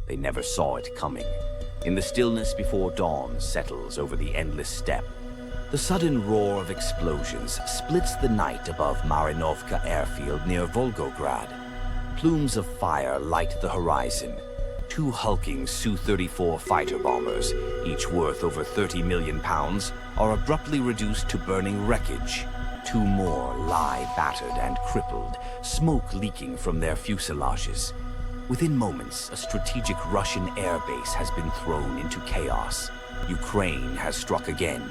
They never saw it coming. In the stillness before dawn settles over the endless steppe, the sudden roar of explosions splits the night above Marinovka airfield near Volgograd. Plumes of fire light the horizon. Two hulking Su-34 fighter bombers, each worth over 30 million pounds, are abruptly reduced to burning wreckage. Two more lie battered and crippled, smoke leaking from their fuselages. Within moments, a strategic Russian airbase has been thrown into chaos. Ukraine has struck again,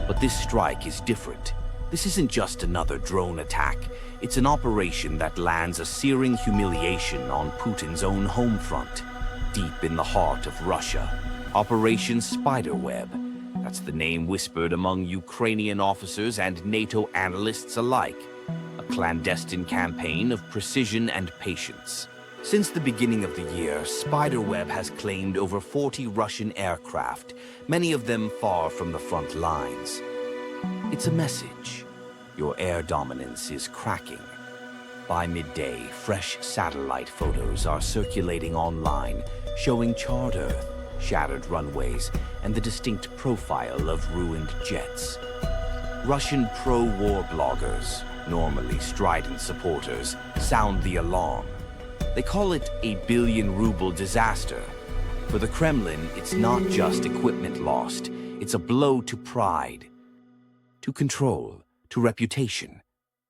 but this strike is different. This isn't just another drone attack. It's an operation that lands a searing humiliation on Putin's own home front, deep in the heart of Russia. Operation Spiderweb. That's the name whispered among Ukrainian officers and NATO analysts alike. A clandestine campaign of precision and patience. Since the beginning of the year, Spiderweb has claimed over 40 Russian aircraft, many of them far from the front lines. It's a message. Your air dominance is cracking. By midday, fresh satellite photos are circulating online, showing charred Earth, shattered runways, and the distinct profile of ruined jets. Russian pro-war bloggers, normally strident supporters, sound the alarm. They call it a billion-ruble disaster. For the Kremlin, it's not just equipment lost. It's a blow to pride, to control, to reputation.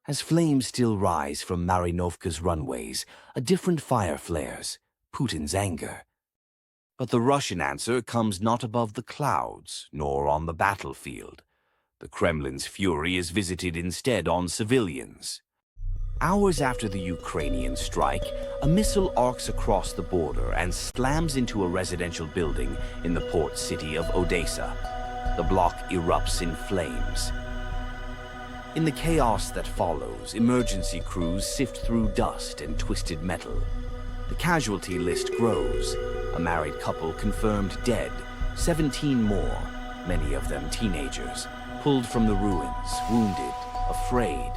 As flames still rise from Marinovka's runways, a different fire flares, Putin's anger. But the Russian answer comes not above the clouds, nor on the battlefield. The Kremlin's fury is visited instead on civilians. Hours after the Ukrainian strike, a missile arcs across the border and slams into a residential building in the port city of Odesa. The block erupts in flames. In the chaos that follows, emergency crews sift through dust and twisted metal. The casualty list grows. A married couple confirmed dead, 17 more, many of them teenagers, pulled from the ruins, wounded, afraid.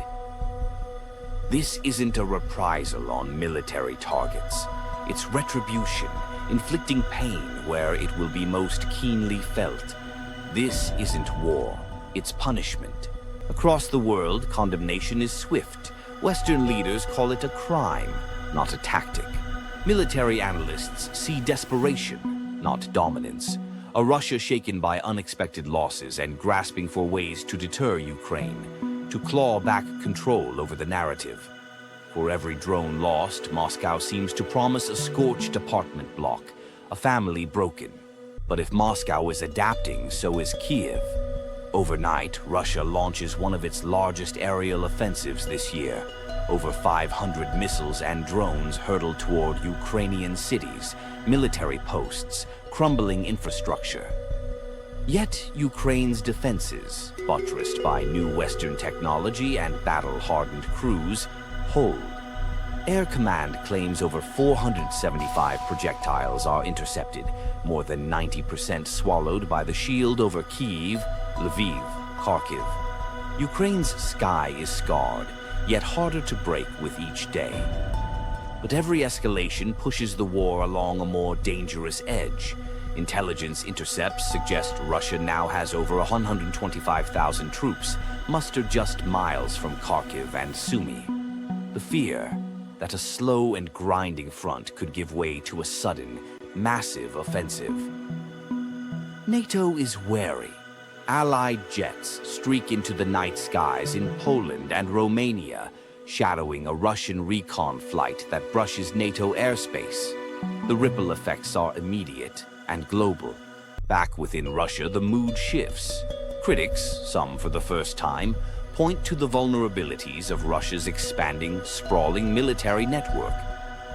This isn't a reprisal on military targets. It's retribution, inflicting pain where it will be most keenly felt. This isn't war, it's punishment. Across the world, condemnation is swift. Western leaders call it a crime, not a tactic. Military analysts see desperation, not dominance. A Russia shaken by unexpected losses and grasping for ways to deter Ukraine, to claw back control over the narrative. For every drone lost, Moscow seems to promise a scorched apartment block, a family broken. But if Moscow is adapting, so is Kiev. Overnight, Russia launches one of its largest aerial offensives this year. Over 500 missiles and drones hurtle toward Ukrainian cities, military posts, crumbling infrastructure. Yet Ukraine's defenses, buttressed by new Western technology and battle-hardened crews, hold. Air Command claims over 475 projectiles are intercepted, more than 90% swallowed by the shield over Kyiv, Lviv, Kharkiv. Ukraine's sky is scarred, yet harder to break with each day. But every escalation pushes the war along a more dangerous edge. Intelligence intercepts suggest Russia now has over 125,000 troops, mustered just miles from Kharkiv and Sumy. The fear that a slow and grinding front could give way to a sudden, massive offensive. NATO is wary. Allied jets streak into the night skies in Poland and Romania, shadowing a Russian recon flight that brushes NATO airspace. The ripple effects are immediate and global. Back within Russia, the mood shifts. Critics, some for the first time, point to the vulnerabilities of Russia's expanding, sprawling military network.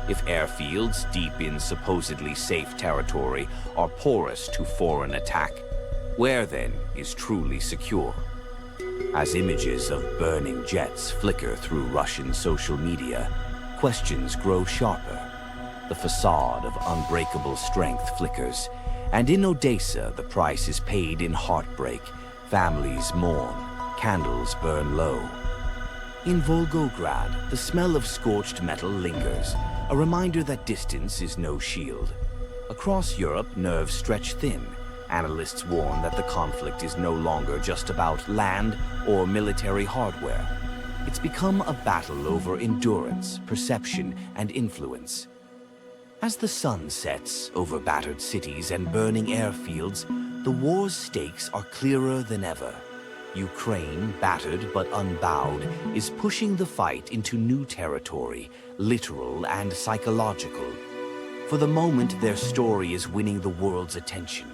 If airfields deep in supposedly safe territory are porous to foreign attack, where then is truly secure? As images of burning jets flicker through Russian social media, questions grow sharper. The facade of unbreakable strength flickers, and in Odesa the price is paid in heartbreak. Families mourn, candles burn low. In Volgograd, the smell of scorched metal lingers, a reminder that distance is no shield. Across Europe, nerves stretch thin. Analysts warn that the conflict is no longer just about land or military hardware. It's become a battle over endurance, perception, and influence. As the sun sets over battered cities and burning airfields, the war's stakes are clearer than ever. Ukraine, battered but unbowed, is pushing the fight into new territory, literal and psychological. For the moment, their story is winning the world's attention.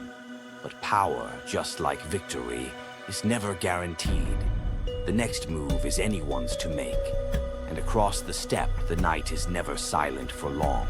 But power, just like victory, is never guaranteed. The next move is anyone's to make. And across the steppe, the night is never silent for long.